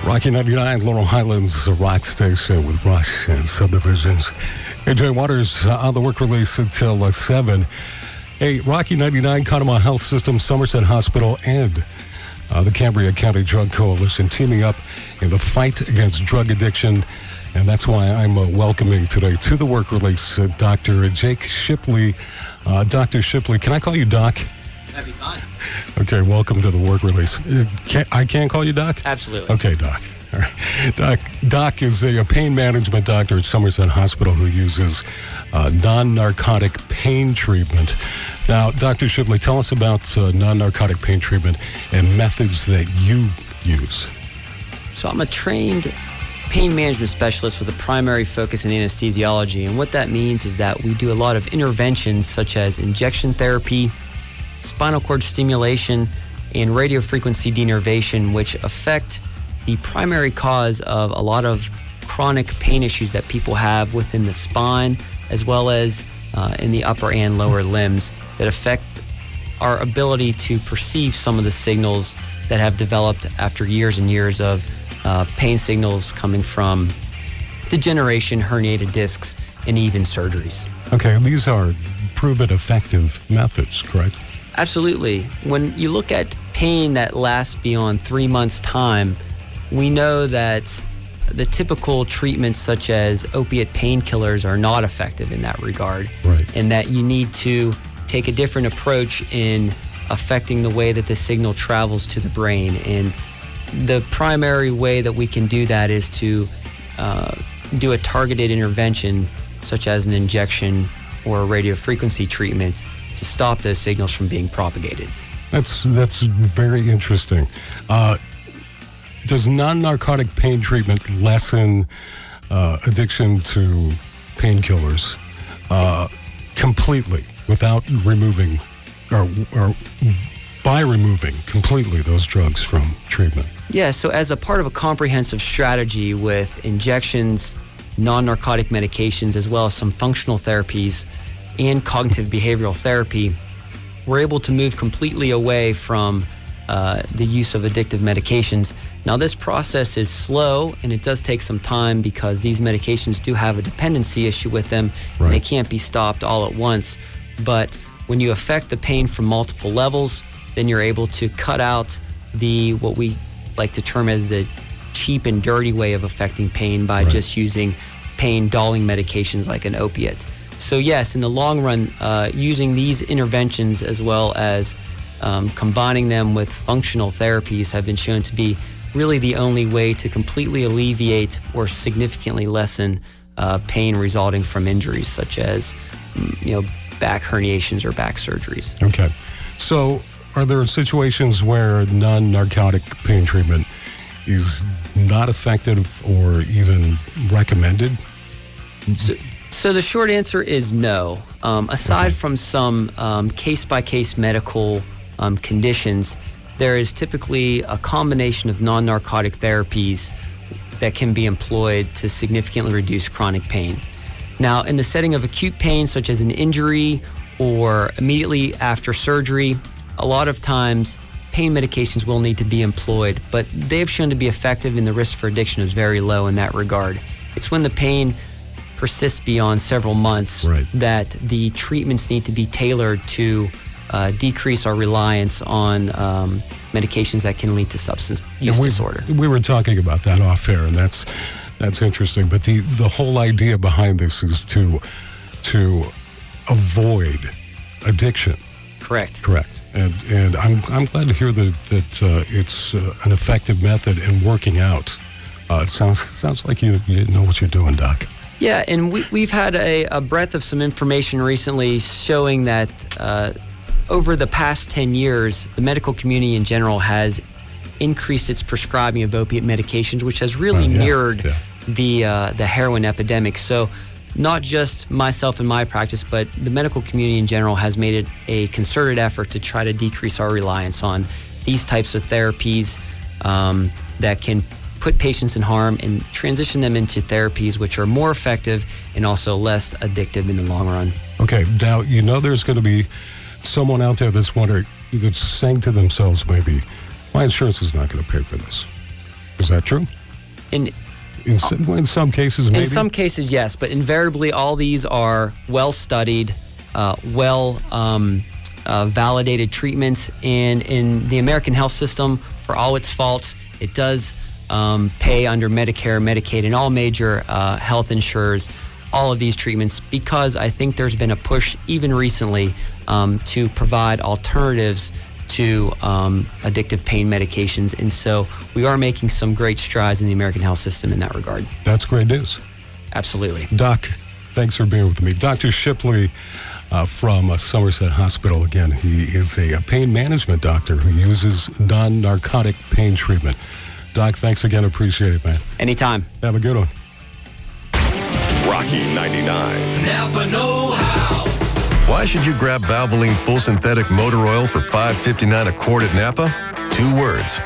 Rocky 99, Laurel Highlands, a rock station with Rush and Subdivisions. AJ Waters on the work release until 7. Hey, Rocky 99, Conemaugh Health System, Somerset Hospital, and the Cambria County Drug Coalition teaming up in the fight against drug addiction. And that's why I'm welcoming today to the work release Dr. Jake Shipley. Dr. Shipley, can I call you Doc? That'd be fine. Okay, welcome to the work release. I can call you Doc? Absolutely. Okay, Doc. All right. Doc is a pain management doctor at Somerset Hospital who uses non-narcotic pain treatment. Now, Dr. Shipley, tell us about non-narcotic pain treatment and methods that you use. So I'm a trained pain management specialist with a primary focus in anesthesiology. And what that means is that we do a lot of interventions such as injection therapy, spinal cord stimulation, and radiofrequency denervation, which affect the primary cause of a lot of chronic pain issues that people have within the spine, as well as in the upper and lower limbs, that affect our ability to perceive some of the signals that have developed after years and years of pain signals coming from degeneration, herniated discs, and even surgeries. Okay, these are proven effective methods, correct? Absolutely. When you look at pain that lasts beyond 3 months' time, we know that the typical treatments such as opiate painkillers are not effective in that regard. Right. And that you need to take a different approach in affecting the way that the signal travels to the brain. And the primary way that we can do that is to do a targeted intervention such as an injection or a radiofrequency treatment to stop those signals from being propagated. That's very interesting. Does non-narcotic pain treatment lessen addiction to painkillers completely without removing or by removing completely those drugs from treatment? Yeah, so as a part of a comprehensive strategy with injections, non-narcotic medications, as well as some functional therapies and cognitive behavioral therapy, we're able to move completely away from the use of addictive medications. Now, this process is slow and it does take some time because these medications do have a dependency issue with them. Right. And they can't be stopped all at once. But when you affect the pain from multiple levels, then you're able to cut out what we like to term as the cheap and dirty way of affecting pain by Right. just using pain dulling medications like an opiate. So yes, in the long run, using these interventions as well as combining them with functional therapies have been shown to be really the only way to completely alleviate or significantly lessen pain resulting from injuries such as back herniations or back surgeries. Okay. So are there situations where non-narcotic pain treatment is not effective or even recommended? So the short answer is no. Aside from some case-by-case medical conditions, there is typically a combination of non-narcotic therapies that can be employed to significantly reduce chronic pain. Now, in the setting of acute pain, such as an injury or immediately after surgery, a lot of times pain medications will need to be employed, but they have shown to be effective and the risk for addiction is very low in that regard. It's when the pain persists beyond several months Right. that the treatments need to be tailored to decrease our reliance on medications that can lead to substance use disorder. We were talking about that off air, and that's interesting. But the whole idea behind this is to avoid addiction. Correct. And I'm glad to hear that it's an effective method in working out. It sounds like you know what you're doing, Doc. Yeah, and we've had a breadth of some information recently showing that over the past 10 years, the medical community in general has increased its prescribing of opiate medications, which has really mirrored the heroin epidemic. So not just myself and my practice, but the medical community in general has made it a concerted effort to try to decrease our reliance on these types of therapies that can put patients in harm and transition them into therapies which are more effective and also less addictive in the long run. Okay, now there's going to be someone out there that's saying to themselves maybe, my insurance is not going to pay for this. Is that true? In some cases, maybe? In some cases, yes, but invariably all these are well-studied, validated treatments. And in the American health system, for all its faults, it does pay under Medicare, Medicaid, and all major health insurers all of these treatments, because I think there's been a push even recently to provide alternatives to addictive pain medications. And so we are making some great strides in the American health system in that regard. That's great news. Absolutely. Doc, thanks for being with me. Dr. Shipley from Somerset Hospital. Again, he is a pain management doctor who uses non-narcotic pain treatment. Doc, thanks again. Appreciate it, man. Anytime. Have a good one. Rocky 99. Napa know-how. Why should you grab Valvoline Full Synthetic Motor Oil for $5.59 a quart at Napa? 2 words.